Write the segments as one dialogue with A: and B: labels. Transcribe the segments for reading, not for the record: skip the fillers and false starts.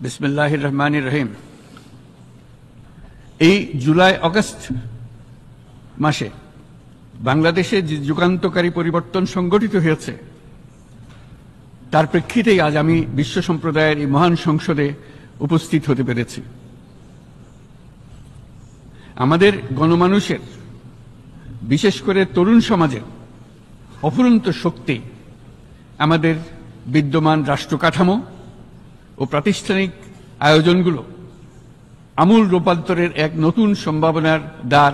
A: বিসমিল্লাহির রহমানির রহিম। এই জুলাই আগস্ট মাসে বাংলাদেশে যে যুগান্তকারী পরিবর্তন সংগঠিত হয়েছে তার প্রেক্ষিতেই আজ আমি বিশ্ব সম্প্রদায়ের এই মহান সংসদে উপস্থিত হতে পেরেছি। আমাদের গণমানুষের, বিশেষ করে তরুণ সমাজের অফুরন্ত শক্তি আমাদের বিদ্যমান রাষ্ট্র কাঠামো ও প্রাতিষ্ঠানিক আয়োজনগুলো আমূল রূপান্তরের এক নতুন সম্ভাবনার দ্বার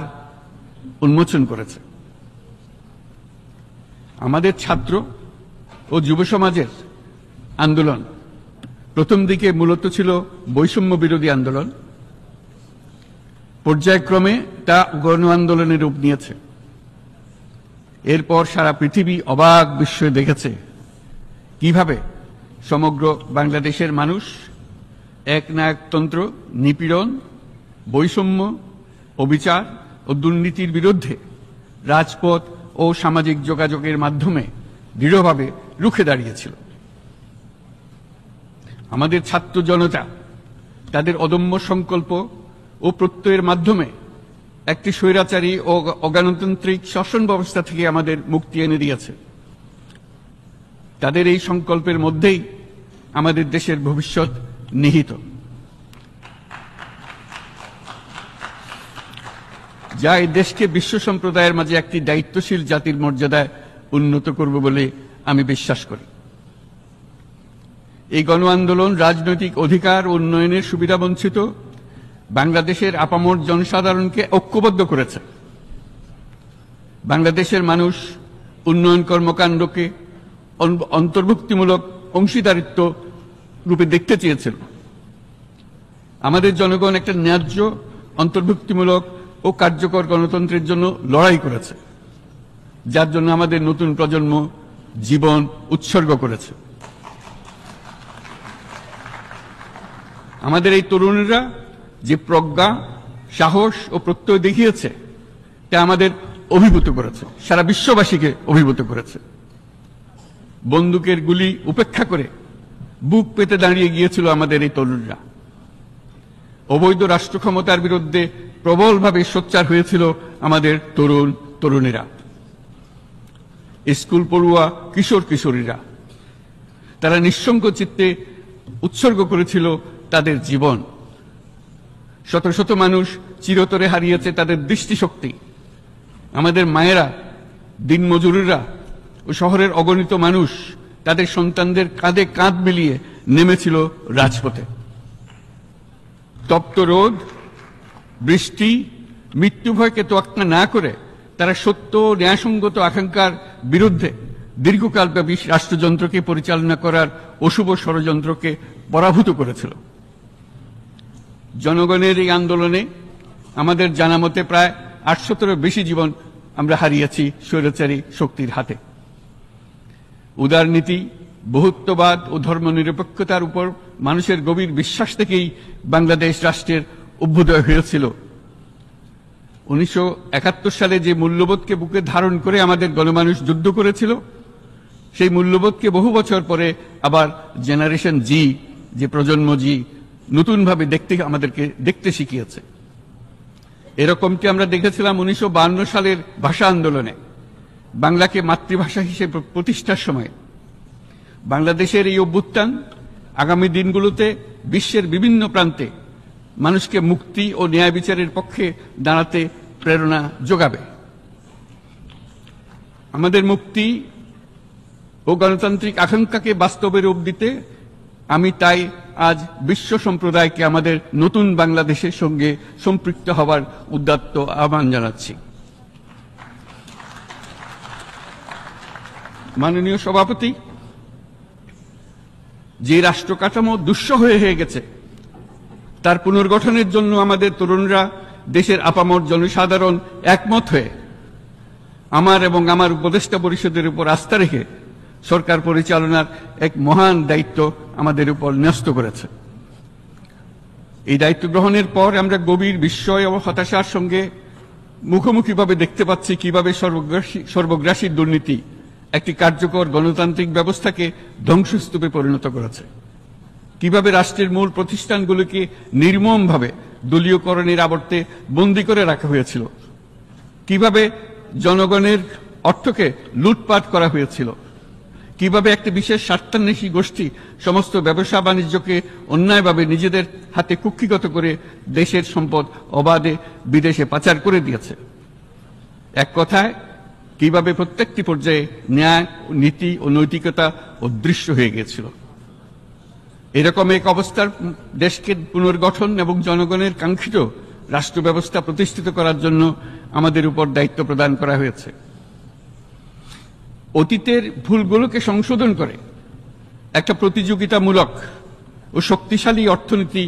A: উন্মোচন করেছে। আমাদের ছাত্র ও যুব সমাজের আন্দোলন প্রথম দিকে মূলত ছিল বৈষম্য বিরোধী আন্দোলন, পর্যায়ক্রমে তা গণ আন্দোলনের রূপ নিয়েছে। এরপর সারা পৃথিবী অবাক বিস্ময়ে দেখেছে কিভাবে সমগ্র বাংলাদেশের মানুষ একনায়কতন্ত্র, নিপীড়ন, বৈষম্য, অবিচার ও দুর্নীতির বিরুদ্ধে রাজপথ ও সামাজিক যোগাযোগের মাধ্যমে দৃঢ়ভাবে রুখে দাঁড়িয়েছিল। আমাদের ছাত্র জনতা তাদের অদম্য সংকল্প ও প্রত্যয়ের মাধ্যমে একটি স্বৈরাচারী ও অগণতান্ত্রিক শাসন ব্যবস্থা থেকে আমাদের মুক্তি এনে দিয়েছে। তাদের এই সংকল্পের মধ্যেই আমাদের দেশের ভবিষ্যৎ নিহিত, যা এই দেশকে বিশ্ব সম্প্রদায়ের মাঝে একটি দায়িত্বশীল জাতির মর্যাদায় উন্নত করবে বলে আমি বিশ্বাস করি। এই গণ আন্দোলন রাজনৈতিক অধিকার ও উন্নয়নের সুবিধাবঞ্চিত বাংলাদেশের আপামর জনসাধারণকে ঐক্যবদ্ধ করেছে। বাংলাদেশের মানুষ উন্নয়ন কর্মকাণ্ডকে অন্তর্ভুক্তিমূলক অংশীদারিত্ব রূপে দেখতে চেয়েছিল। আমাদের জনগণ একটা ন্যায্য, অন্তর্ভুক্তিমূলক ও কার্যকর গণতন্ত্রের জন্য লড়াই করেছে, যার জন্য আমাদের নতুন প্রজন্ম জীবন উৎসর্গ করেছে। আমাদের এই তরুণীরা যে প্রজ্ঞা, সাহস ও প্রত্যয় দেখিয়েছে তা আমাদের অভিভূত করেছে, সারা বিশ্ববাসীকে অভিভূত করেছে। বন্দুকের গুলি উপেক্ষা করে বুক পেতে দাঁড়িয়ে গিয়েছিল আমাদের এই তরুণরা। অবৈধ রাষ্ট্র ক্ষমতার বিরুদ্ধে প্রবলভাবে সোচ্চার হয়েছিল আমাদের তরুণ তরুণীরা, স্কুল পড়ুয়া কিশোর কিশোরীরা। তারা নিঃসঙ্গ চিত্তে উৎসর্গ করেছিল তাদের জীবন। শত শত মানুষ চিরতরে হারিয়েছে তাদের দৃষ্টিশক্তি। আমাদের মায়েরা, দিনমজুরীরা ও শহরের অগণিত মানুষ তাদের সন্তানদের কাঁধে কাঁধ মিলিয়ে নেমেছিল রাজপথে। তপ্ত রোদ, বৃষ্টি, মৃত্যু ভয়কে তোয়াক্কা না করে তারা সত্য ও ন্যায়সঙ্গত আকাঙ্ক্ষার বিরুদ্ধে দীর্ঘকালব্যাপী রাষ্ট্রযন্ত্রকে পরিচালনা করার অশুভ ষড়যন্ত্রকে পরাভূত করেছিল। জনগণের এই আন্দোলনে আমাদের জানামতে প্রায় 800-এরও বেশি জীবন আমরা হারিয়েছি স্বৈরাচারী শক্তির হাতে। উদারনীতি, বহুত্ববাদ ও ধর্মনিরপেক্ষতার উপর মানুষের গভীর বিশ্বাস থেকেই বাংলাদেশ রাষ্ট্রের অভ্যুদয় হয়েছিল। 1971 সালে যে মূল্যবোধকে বুকে ধারণ করে আমাদের গণমানুষ যুদ্ধ করেছিল, সেই মূল্যবোধকে বহু বছর পরে আবার জেনারেশন জি, যে প্রজন্ম জি, নতুনভাবে আমাদেরকে দেখতে শিখিয়েছে। এরকমটি আমরা দেখেছিলাম 1952 সালের ভাষা আন্দোলনে, বাংলাকে মাতৃভাষা হিসেবে প্রতিষ্ঠার সময়। বাংলাদেশের এই অভ্যুত্থান আগামী দিনগুলোতে বিশ্বের বিভিন্ন প্রান্তে মানুষকে মুক্তি ও ন্যায় বিচারের পক্ষে দাঁড়াতে প্রেরণা যোগাবে। আমাদের মুক্তি ও গণতান্ত্রিক আকাঙ্ক্ষাকে বাস্তবে রূপ দিতে আমি তাই আজ বিশ্ব সম্প্রদায়কে আমাদের নতুন বাংলাদেশের সঙ্গে সম্পৃক্ত হওয়ার উদাত্ত আহ্বান জানাচ্ছি। মাননীয় সভাপতি, যে রাষ্ট্র কাঠামো দুঃসহ হয়ে গেছে তার পুনর্গঠনের জন্য আমাদের তরুণরা, দেশের আপামর জনসাধারণ একমত হয়ে আমার এবং আমার উপদেষ্টা পরিষদের উপর আস্থা রেখে সরকার পরিচালনার এক মহান দায়িত্ব আমাদের উপর ন্যস্ত করেছে। এই দায়িত্ব গ্রহণের পর আমরা গভীর বিস্ময় ও হতাশার সঙ্গে মুখোমুখিভাবে দেখতে পাচ্ছি কিভাবে সর্বগ্রাসী দুর্নীতি একটি কার্যকর গণতান্ত্রিক ব্যবস্থাকে ধ্বংসস্তূপে পরিণত করেছে। কিভাবে রাষ্ট্রের মূল প্রতিষ্ঠানগুলোকে নির্মমভাবে দলীয়করণের আবর্তে বন্দী করে রাখা হয়েছিল, কিভাবে জনগণের অর্থকে লুটপাট করা হয়েছিল, কিভাবে একটি বিশেষ স্বার্থান্বেষী গোষ্ঠী সমস্ত ব্যবসা বাণিজ্যকে অন্যায়ভাবে নিজেদের হাতে কুক্ষিগত করে দেশের সম্পদ অবাধে বিদেশে পাচার করে দিয়েছে। এক কথায় কিভাবে প্রত্যেকটি পর্যায়ে ন্যায়, নীতি ও নৈতিকতা অদৃশ্য হয়ে গিয়েছিল। এরকম এক অবস্থার দেশকে পুনর্গঠন এবং জনগণের কাঙ্ক্ষিত রাষ্ট্র ব্যবস্থা প্রতিষ্ঠিত করার জন্য আমাদের উপর দায়িত্ব প্রদান করা হয়েছে। অতীতের ভুলগুলোকে সংশোধন করে একটা প্রতিযোগিতামূলক ও শক্তিশালী অর্থনীতি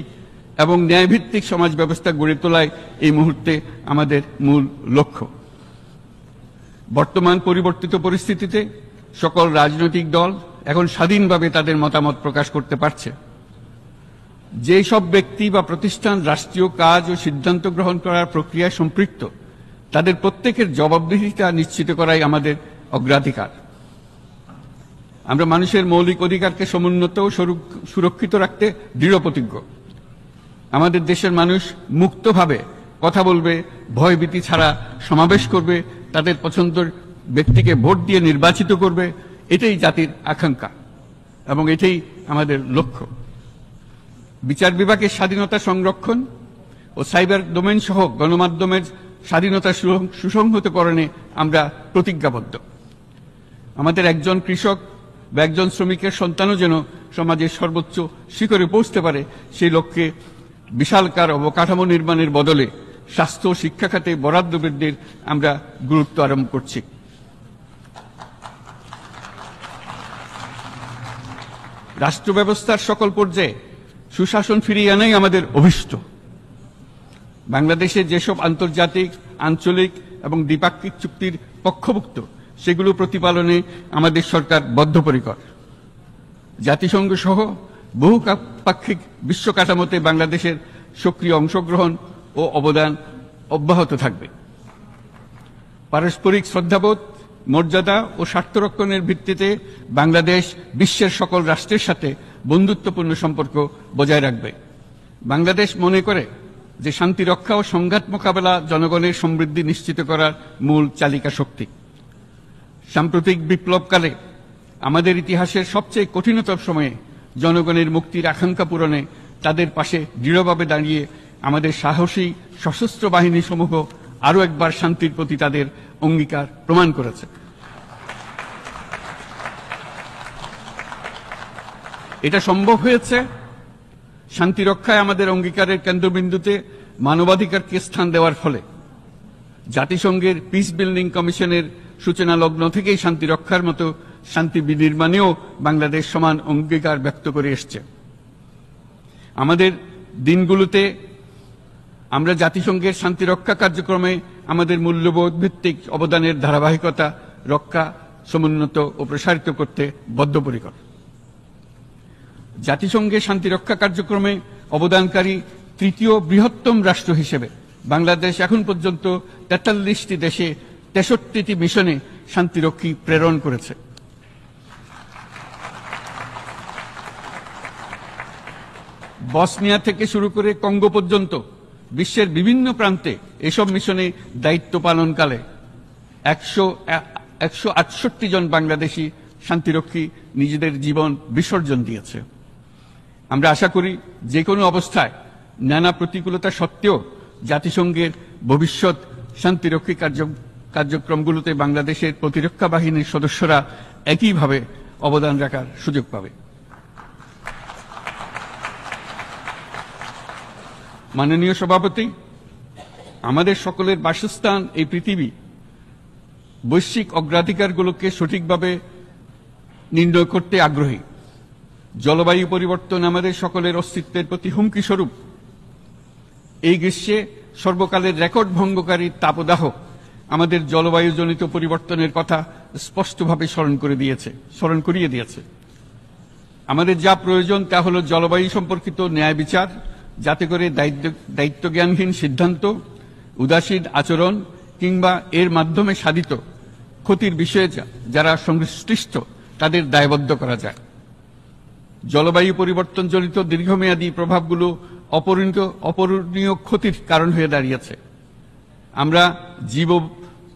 A: এবং ন্যায়ভিত্তিক সমাজ ব্যবস্থা গড়ে তোলাই এই মুহূর্তে আমাদের মূল লক্ষ্য। বর্তমান পরিবর্তিত পরিস্থিতিতে সকল রাজনৈতিক দল এখন স্বাধীনভাবে তাদের মতামত প্রকাশ করতে পারছে। যেই সব ব্যক্তি বা প্রতিষ্ঠান রাষ্ট্রীয় কাজ ও সিদ্ধান্ত গ্রহণ করার প্রক্রিয়ায় সম্পৃক্ত, তাদের প্রত্যেকের জবাবদিহিতা নিশ্চিত করাই আমাদের অগ্রাধিকার। আমরা মানুষের মৌলিক অধিকারকে সমুন্নত ও সুরক্ষিত রাখতে দৃঢ়প্রতিজ্ঞ। আমাদের দেশের মানুষ মুক্তভাবে কথা বলবে, ভয়ভীতি ছাড়া সমাবেশ করবে, তাদের পছন্দের ব্যক্তিকে ভোট দিয়ে নির্বাচিত করবে, এটাই জাতির আকাঙ্ক্ষা এবং এটাই আমাদের লক্ষ্য। বিচার বিভাগের স্বাধীনতা সংরক্ষণ ও সাইবার ডোমেইন সহ গণমাধ্যমের স্বাধীনতা সুসংহতকরণে আমরা প্রতিজ্ঞাবদ্ধ। আমাদের একজন কৃষক বা একজন শ্রমিকের সন্তানও যেন সমাজের সর্বোচ্চ শিখরে পৌঁছতে পারে, সেই লক্ষ্যে বিশালকার অবকাঠামো নির্মাণের বদলে স্বাস্থ্য ও শিক্ষা খাতে বরাদ্দ বৃদ্ধির আমরা গুরুত্ব আরোপ করছি। রাষ্ট্র ব্যবস্থার সকল পর্যায়ে সুশাসন ফিরিয়ে আনাই আমাদের অভীষ্ট। বাংলাদেশে যেসব আন্তর্জাতিক, আঞ্চলিক এবং দ্বিপাক্ষিক চুক্তির পক্ষভুক্ত, সেগুলো প্রতিপালনে আমাদের সরকার বদ্ধপরিকর। জাতিসংঘ সহ বহুপাক্ষিক বিশ্ব কাঠামোতে বাংলাদেশের সক্রিয় অংশগ্রহণ ও অবদান অব্যাহত থাকবে। পারস্পরিক শ্রদ্ধাবোধ, মর্যাদা ও স্বার্থরক্ষণের ভিত্তিতে বাংলাদেশ বিশ্বের সকল রাষ্ট্রের সাথে বন্ধুত্বপূর্ণ সম্পর্ক বজায় রাখবে। বাংলাদেশ মনে করে যে শান্তি রক্ষা ও সংঘাত মোকাবেলা জনগণের সমৃদ্ধি নিশ্চিত করার মূল চালিকা শক্তি। সাম্প্রতিক বিপ্লবকালে আমাদের ইতিহাসের সবচেয়ে কঠিনতম সময়ে জনগণের মুক্তির আকাঙ্ক্ষা পূরণে তাদের পাশে দৃঢ়ভাবে দাঁড়িয়ে আমাদের সাহসী সশস্ত্র বাহিনী সমূহ আরও একবার শান্তির প্রতি তাদের অঙ্গীকার প্রমাণ করেছে। এটা সম্ভব হয়েছে শান্তি রক্ষায় আমাদের অঙ্গীকারের কেন্দ্রবিন্দুতে মানবাধিকারকে স্থান দেওয়ার ফলে। জাতিসংঘের পিস বিল্ডিং কমিশনের সূচনা লগ্ন থেকেই শান্তি রক্ষার মতো শান্তি বিনির্মাণেও বাংলাদেশ সমান অঙ্গীকার ব্যক্ত করে এসছে। আমাদের দিনগুলোতে আমরা জাতিসংঘের শান্তি রক্ষা কার্যক্রমে আমাদের মূল্যবোধ ভিত্তিক অবদানের ধারাবাহিকতা রক্ষা, সমুন্নত ও প্রসারিত করতে বদ্ধপরিকর। জাতিসংঘের শান্তি রক্ষা কার্যক্রমে অবদানকারী তৃতীয় বৃহত্তম রাষ্ট্র হিসেবে বাংলাদেশ এখন পর্যন্ত 43টি দেশে 63টি মিশনে শান্তিরক্ষী প্রেরণ করেছে। বসনিয়া থেকে শুরু করে কঙ্গো পর্যন্ত বিশ্বের বিভিন্ন প্রান্তে এসব মিশনে দায়িত্ব পালনকালে 168 জন বাংলাদেশি শান্তিরক্ষী নিজেদের জীবন বিসর্জন দিয়েছে। আমরা আশা করি যে কোনো অবস্থায় নানা প্রতিকূলতা সত্ত্বেও জাতিসংঘের ভবিষ্যৎ শান্তিরক্ষী কার্যক্রমগুলোতে বাংলাদেশের প্রতিরক্ষা বাহিনীর সদস্যরা একইভাবে অবদান রাখার সুযোগ পাবে। মাননীয় সভাপতি, আমাদের সকলের বাসস্থান এই পৃথিবী বৈশ্বিক অগ্রাধিকারগুলোকে সঠিকভাবে নির্ণয় করতে আগ্রহী। জলবায়ু পরিবর্তন আমাদের সকলের অস্তিত্বের প্রতি হুমকি স্বরূপ। এই গ্রীষ্মে সর্বকালের রেকর্ড ভঙ্গকারী তাপদাহ আমাদের জলবায়ুজনিত পরিবর্তনের কথা স্পষ্টভাবে স্মরণ করিয়ে দিয়েছে। আমাদের যা প্রয়োজন তা হল জলবায়ু সম্পর্কিত ন্যায় বিচার, যাতে করে দায়িত্বজ্ঞানহীন সিদ্ধান্ত, উদাসীন আচরণ কিংবা এর মাধ্যমে সাধিত ক্ষতির বিষয়ে যারা সংশ্লিষ্ট তাদের দায়বদ্ধ করা যায়। জলবায়ু পরিবর্তনজনিত দীর্ঘমেয়াদী প্রভাবগুলো অপূরণীয় ক্ষতির কারণ হয়ে দাঁড়িয়েছে। আমরা জীব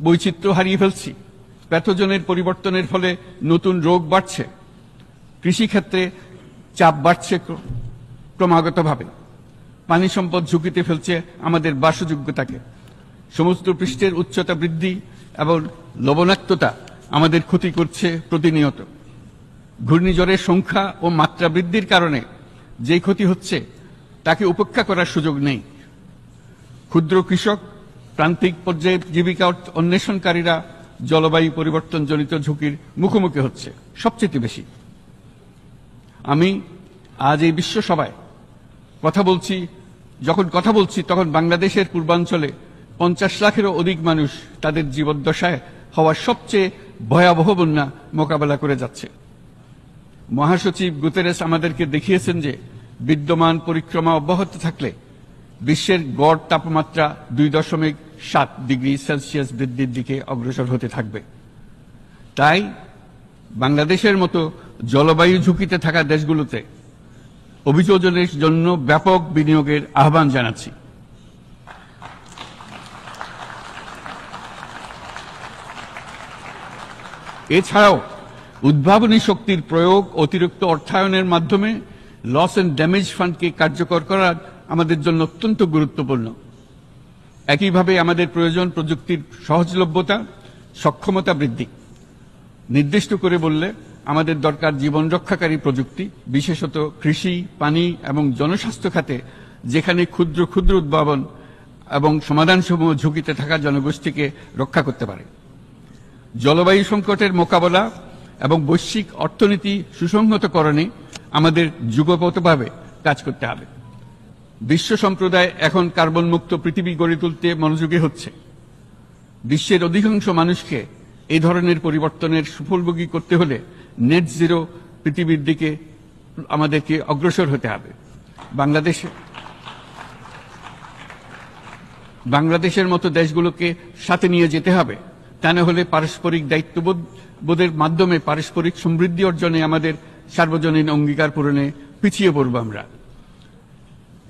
A: বৈচিত্র্য হারিয়ে ফেলছি, প্যাথোজেনের পরিবর্তনের ফলে নতুন রোগ বাড়ছে, কৃষিক্ষেত্রে চাপ বাড়ছে ক্রমাগতভাবে, পানি সম্পদ ঝুঁকিতে ফেলছে আমাদের বাসযোগ্যতাকে, সমুদ্র পৃষ্ঠের উচ্চতা বৃদ্ধি এবং লবণাক্ততা আমাদের ক্ষতি করছে প্রতিনিয়ত। ঘূর্ণিঝড়ের সংখ্যা ও মাত্রা বৃদ্ধির কারণে যে ক্ষতি হচ্ছে তাকে উপেক্ষা করার সুযোগ নেই। ক্ষুদ্র কৃষক, প্রান্তিক পর্যায়ে জীবিকা অন্বেষণকারীরা জলবায়ু পরিবর্তনজনিত ঝুঁকির মুখোমুখি হচ্ছে সবচেয়ে বেশি। আমি আজ এই বিশ্ব সভায় যখন কথা বলছি তখন বাংলাদেশের পূর্বাঞ্চলে 50 লাখেরও অধিক মানুষ তাদের জীবদ্দশায় হওয়া সবচেয়ে ভয়াবহ বন্যা মোকাবেলা করে যাচ্ছে। মহাসচিব গুতেরেস আমাদেরকে দেখিয়েছেন যে বিদ্যমান পরিক্রমা অব্যাহত থাকলে বিশ্বের গড় তাপমাত্রা 2.7 ডিগ্রি সেলসিয়াস বৃদ্ধির দিকে অগ্রসর হতে থাকবে। তাই বাংলাদেশের মতো জলবায়ু ঝুঁকিতে থাকা দেশগুলোতে অভিযোজনের জন্য ব্যাপক বিনিয়োগের আহ্বান জানাচ্ছি। এছাড়াও উদ্ভাবনী শক্তির প্রয়োগ, অতিরিক্ত অর্থায়নের মাধ্যমে লস এন্ড ড্যামেজ ফান্ডকে কার্যকর করা আমাদের জন্য অত্যন্ত গুরুত্বপূর্ণ। একইভাবে আমাদের প্রয়োজন প্রযুক্তির সহজলভ্যতা, সক্ষমতা বৃদ্ধি। নির্দিষ্ট করে বললে আমাদের দরকার জীবন রক্ষাকারী প্রযুক্তি, বিশেষত কৃষি, পানি এবং জনস্বাস্থ্য খাতে, যেখানে ক্ষুদ্র ক্ষুদ্র উদ্ভাবন এবং সমাধানসমূহ ঝুঁকিতে থাকা জনগোষ্ঠীকে রক্ষা করতে পারে। জলবায়ু সংকটের মোকাবেলা এবং বৈশ্বিক অর্থনীতি সুসংহতকরণে আমাদের যুগপৎভাবে কাজ করতে হবে। বিশ্ব সম্প্রদায় এখন কার্বন মুক্ত পৃথিবী গড়ে তুলতে মনোযোগী হচ্ছে। বিশ্বের অধিকাংশ মানুষকে এই ধরনের পরিবর্তনের সুফলভোগী করতে হলে নেট জিরো পৃথিবীর দিকে আমাদেরকে অগ্রসর হতে হবে। বাংলাদেশের মতো দেশগুলোকে সাথে নিয়ে যেতে হবে। তা না হলে পারস্পরিক দায়িত্ববোধের মাধ্যমে পারস্পরিক সমৃদ্ধি অর্জনে আমাদের সার্বজনীন অঙ্গীকার পূরণে পিছিয়ে পড়ব আমরা।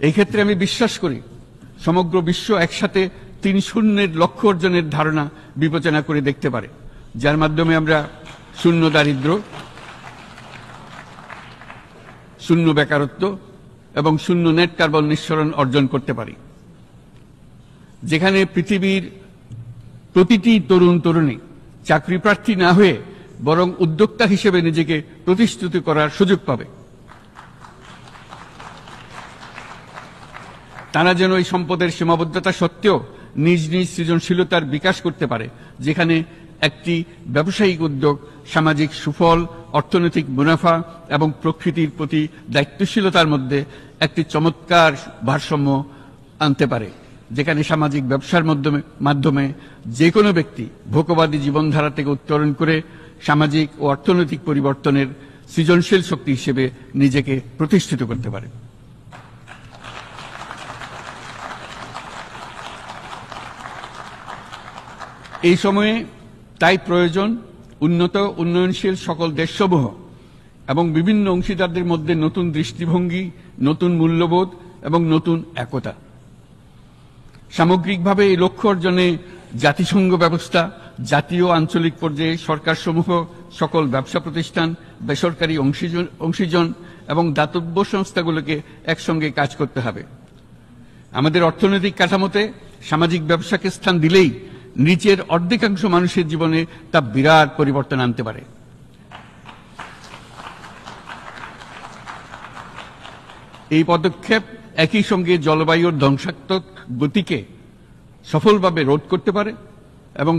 A: এই ক্ষেত্রে আমি বিশ্বাস করি সমগ্র বিশ্ব একসাথে 3-0 লক্ষ্য অর্জনের ধারণা বিবেচনা করে দেখতে পারে, যার মাধ্যমে আমরা শূন্য দারিদ্র্য, শূন্য বেকারত্ব এবং শূন্য নেট কার্বন নিঃসরণ অর্জন করতে পারি। যেখানে পৃথিবীর প্রতিটি তরুণ তরুণী চাকরি প্রার্থী না হয়ে বরং উদ্যোক্তা হিসেবে নিজেকে প্রতিষ্ঠিত করার সুযোগ পাবে। তারা যেন এই সম্পদের সীমাবদ্ধতা সত্ত্বেও নিজ নিজ সৃজনশীলতার বিকাশ করতে পারে, যেখানে একটি ব্যবসায়িক উদ্যোগ সামাজিক সুফল, অর্থনৈতিক মুনাফা এবং প্রকৃতির প্রতি দায়িত্বশীলতার মধ্যে একটি চমৎকার ভারসাম্য আনতে পারে, যেখানে সামাজিক ব্যবসার মাধ্যমে যে কোনো ব্যক্তি ভোগবাদী জীবনধারা থেকে উত্তরণ করে সামাজিক ও অর্থনৈতিক পরিবর্তনের সৃজনশীল শক্তি হিসেবে নিজেকে প্রতিষ্ঠিত করতে পারে। এই সময়ে তাই প্রয়োজন উন্নত উন্নয়নশীল সকল দেশসমূহ এবং বিভিন্ন অংশীদারদের মধ্যে নতুন দৃষ্টিভঙ্গি, নতুন মূল্যবোধ এবং নতুন একতা। সামগ্রিকভাবে এই লক্ষ্য অর্জনে জাতিসংঘ ব্যবস্থা, জাতীয় আঞ্চলিক পর্যায়ে সরকারসমূহ, সকল ব্যবসা প্রতিষ্ঠান, বেসরকারি অংশীজন এবং দাতব্য সংস্থাগুলোকে একসঙ্গে কাজ করতে হবে। আমাদের অর্থনৈতিক কাঠামোতে সামাজিক ব্যবসাকে স্থান দিলেই নিচের অর্ধেকাংশ মানুষের জীবনে তা বিরাট পরিবর্তন আনতে পারে। এই পদক্ষেপ একই সঙ্গে জলবায়ুর ধ্বংসাত্মক গতিকে সফলভাবে রোধ করতে পারে এবং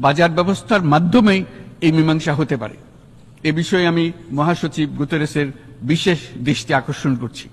A: বাজার ব্যবস্থার মাধ্যমেই এই মীমাংসা হতে পারে। এ বিষয়ে আমি মহাসচিব গুতেরেসের বিশেষ দৃষ্টি আকর্ষণ করছি।